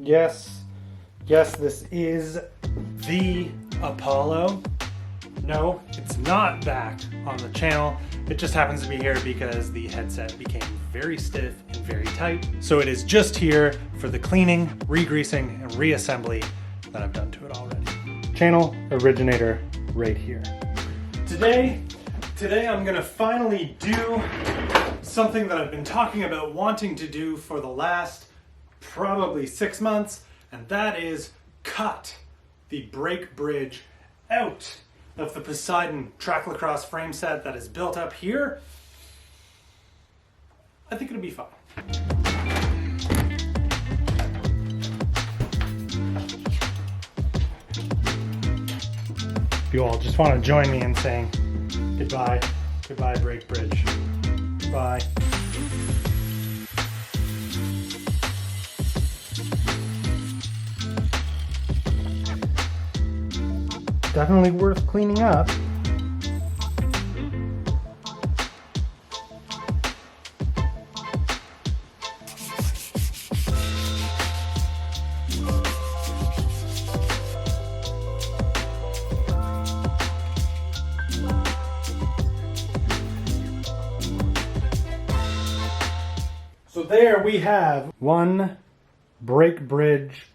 Yes, this is the Apollo. No, it's not back on the channel. It just happens to be here because the headset became very stiff and very tight. So it is just here for the cleaning, re-greasing, and reassembly that I've done to it already. Channel originator right here. Today I'm gonna finally do something that I've been talking about wanting to do for the last probably 6 months, and that is cut the brake bridge out of the Poseidon track lacrosse frame set that is built up here. I think it'll be fun. If you all just want to join me in saying goodbye, goodbye brake bridge, goodbye. Definitely worth cleaning up. So there we have one brake bridge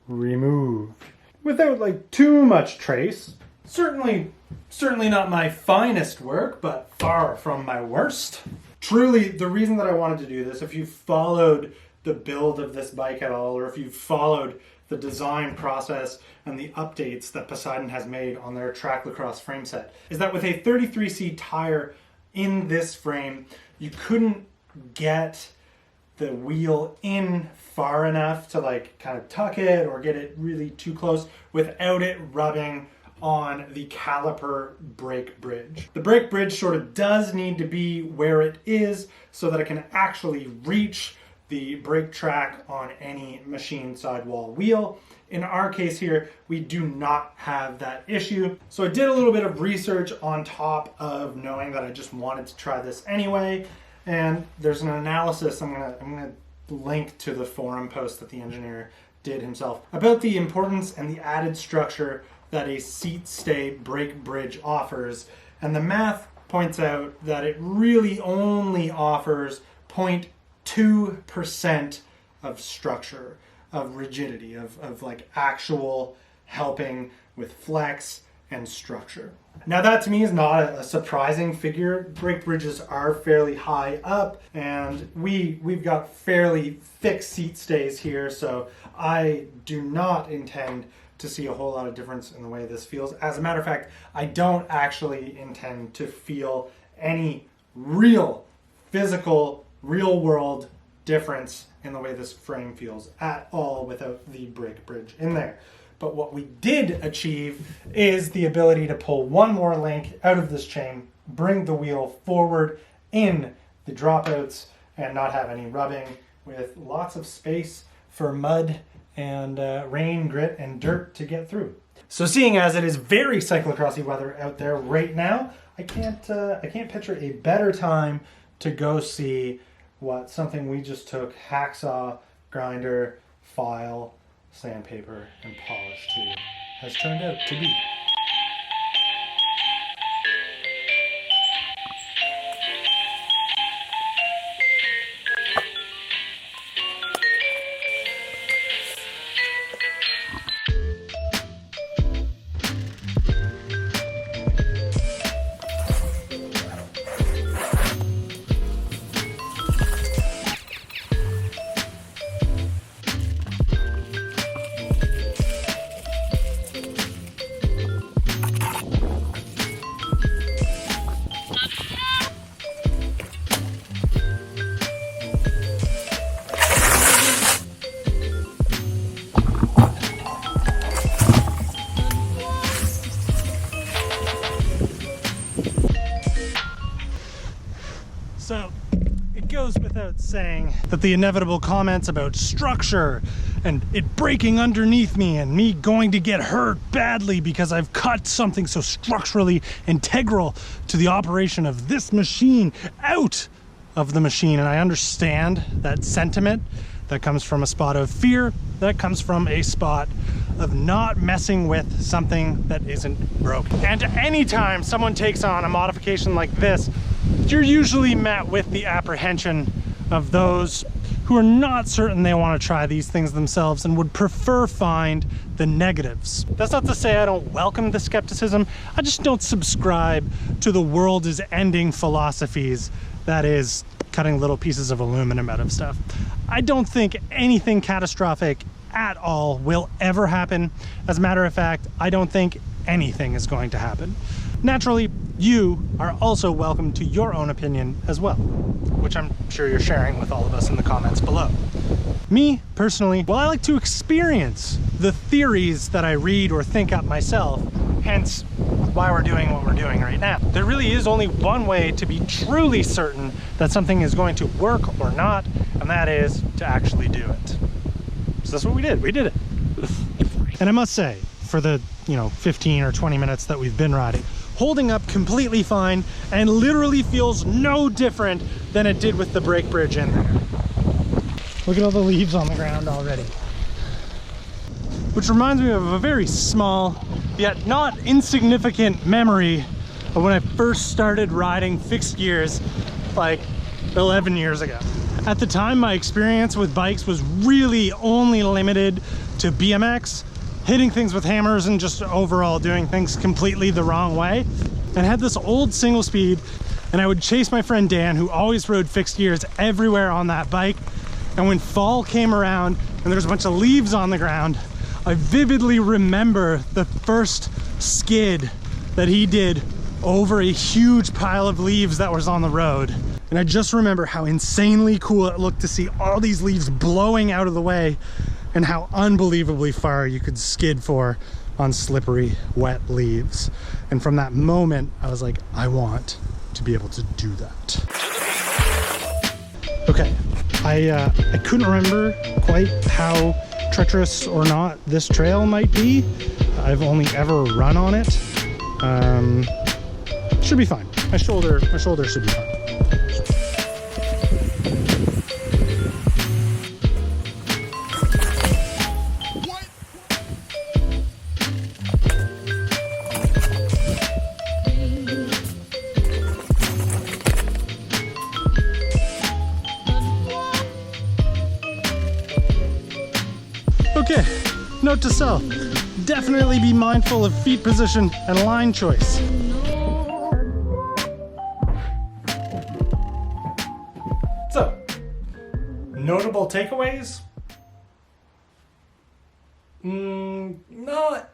removed. Without like too much trace. Certainly not my finest work, but far from my worst. Truly, the reason that I wanted to do this, if you followed the build of this bike at all, or if you followed the design process and the updates that Poseidon has made on their track lacrosse frame set, is that with a 33C tire in this frame, you couldn't get the wheel in far enough to like kind of tuck it or get it really too close without it rubbing on the caliper brake bridge. The brake bridge sort of does need to be where it is so that it can actually reach the brake track on any machine sidewall wheel. In our case here, we do not have that issue. So I did a little bit of research on top of knowing that I just wanted to try this anyway. And there's an analysis, I'm gonna link to the forum post that the engineer did himself, about the importance and the added structure that a seat stay brake bridge offers. And the math points out that it really only offers 0.2% of structure, of rigidity, of like actual helping with flex and structure. Now that to me is not a surprising figure. Brake bridges are fairly high up and we've got fairly thick seat stays here, so I do not intend to see a whole lot of difference in the way this feels. As a matter of fact, I don't actually intend to feel any real physical, real world difference in the way this frame feels at all without the brake bridge in there. But what we did achieve is the ability to pull one more link out of this chain, bring the wheel forward in the dropouts and not have any rubbing, with lots of space for mud and rain, grit, and dirt to get through. So seeing as it is very cyclocrossy weather out there right now, I can't picture a better time to go see what something we just took hacksaw, grinder, file, sandpaper, and polish to has turned out to be. So it goes without saying that the inevitable comments about structure and it breaking underneath me and me going to get hurt badly because I've cut something so structurally integral to the operation of this machine out of the machine. And I understand that sentiment, that comes from a spot of fear, that comes from a spot of not messing with something that isn't broken. And anytime someone takes on a modification like this, you're usually met with the apprehension of those who are not certain they want to try these things themselves and would prefer find the negatives. That's not to say I don't welcome the skepticism, I just don't subscribe to the world is ending philosophies, that is, cutting little pieces of aluminum out of stuff. I don't think anything catastrophic at all will ever happen. As a matter of fact, I don't think anything is going to happen. Naturally, you are also welcome to your own opinion as well, which I'm sure you're sharing with all of us in the comments below. Me, personally, well, I like to experience the theories that I read or think up myself, hence why we're doing what we're doing right now. There really is only one way to be truly certain that something is going to work or not, and that is to actually do it. So that's what we did. We did it. And I must say, for the 15 or 20 minutes that we've been riding, holding up completely fine and literally feels no different than it did with the brake bridge in there. Look at all the leaves on the ground already. Which reminds me of a very small yet not insignificant memory of when I first started riding fixed gears like 11 years ago. At the time, my experience with bikes was really only limited to BMX, hitting things with hammers and just overall doing things completely the wrong way. And I had this old single speed, and I would chase my friend Dan, who always rode fixed gears everywhere on that bike. And when fall came around and there was a bunch of leaves on the ground, I vividly remember the first skid that he did over a huge pile of leaves that was on the road. And I just remember how insanely cool it looked to see all these leaves blowing out of the way and how unbelievably far you could skid for on slippery, wet leaves. And from that moment, I was like, I want to be able to do that. Okay, I couldn't remember quite how treacherous or not this trail might be. I've only ever run on it. Should be fine. My shoulder should be fine. Okay, note to self, definitely be mindful of feet position and line choice. So, notable takeaways? Not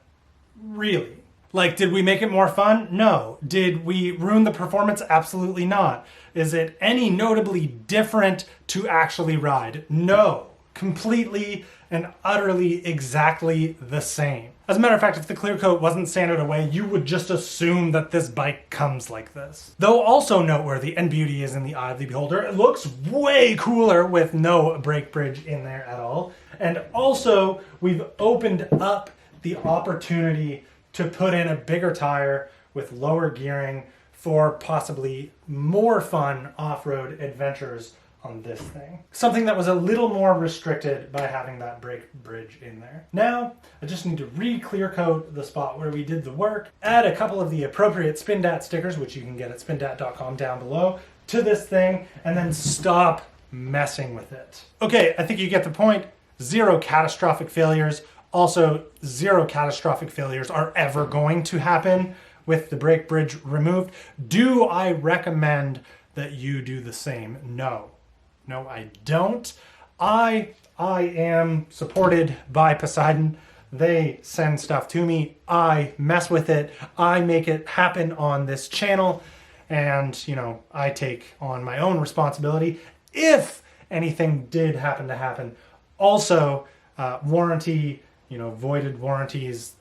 really. Like, did we make it more fun? No. Did we ruin the performance? Absolutely not. Is it any notably different to actually ride? No. Completely and utterly exactly the same. As a matter of fact, if the clear coat wasn't sanded away, you would just assume that this bike comes like this. Though also noteworthy, and beauty is in the eye of the beholder, it looks way cooler with no brake bridge in there at all. And also, we've opened up the opportunity to put in a bigger tire with lower gearing for possibly more fun off-road adventures on this thing. Something that was a little more restricted by having that brake bridge in there. Now, I just need to re-clear coat the spot where we did the work, add a couple of the appropriate Spindat stickers, which you can get at spindat.com down below, to this thing, and then stop messing with it. Okay, I think you get the point. 0 catastrophic failures. Also, 0 catastrophic failures are ever going to happen with the brake bridge removed. Do I recommend that you do the same? No. No, I don't. I am supported by Poseidon. They send stuff to me. I mess with it. I make it happen on this channel. And, I take on my own responsibility if anything did happen to happen. Also, warranty, voided warranties,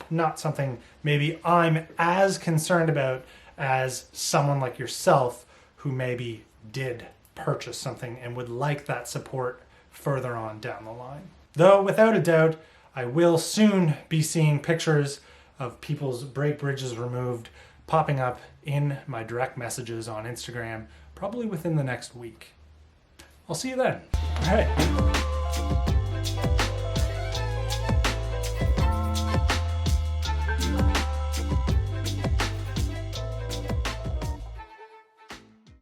not something maybe I'm as concerned about as someone like yourself who maybe did purchase something and would like that support further on down the line. Though, without a doubt, I will soon be seeing pictures of people's brake bridges removed popping up in my direct messages on Instagram, probably within the next week. I'll see you then. All right.